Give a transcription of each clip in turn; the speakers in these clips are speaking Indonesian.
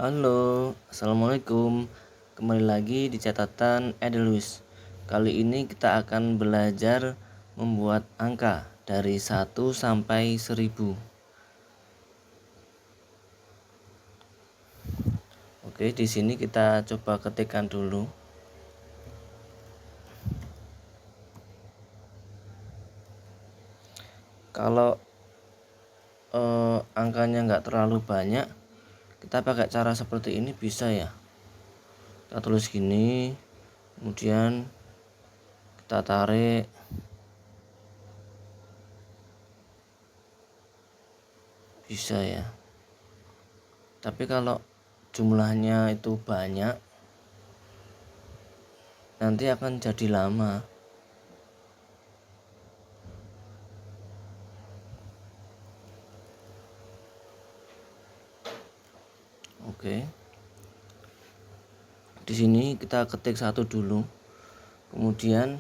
Halo, Assalamualaikum. Kembali lagi di catatan Edelweiss. Kali ini kita akan belajar membuat angka dari 1 sampai 1000. Oke, di sini kita coba ketikkan dulu. Kalau angkanya nggak terlalu banyak, kita pakai cara seperti ini bisa ya. Kita tulis gini, kemudian kita tarik. Bisa ya. Tapi kalau jumlahnya itu banyak, nanti akan jadi lama. Oke. Di sini kita ketik 1 dulu. Kemudian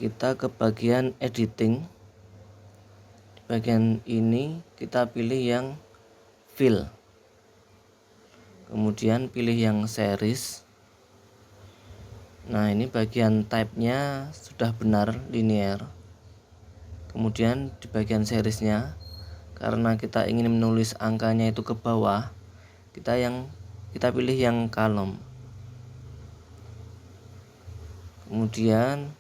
kita ke bagian editing. Di bagian ini kita pilih yang fill. Kemudian pilih yang series. Nah, ini bagian type-nya sudah benar linear. Kemudian di bagian seriesnya, karena kita ingin menulis angkanya itu ke bawah, kita pilih yang column. Kemudian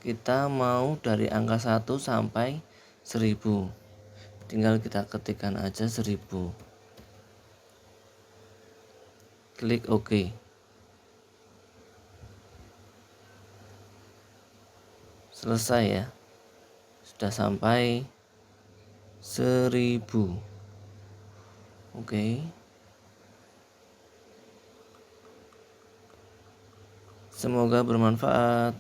kita mau dari angka 1 sampai 1000. Tinggal kita ketikkan aja 1000. Klik OK. Selesai ya. Sudah sampai 1000. Oke. Semoga bermanfaat.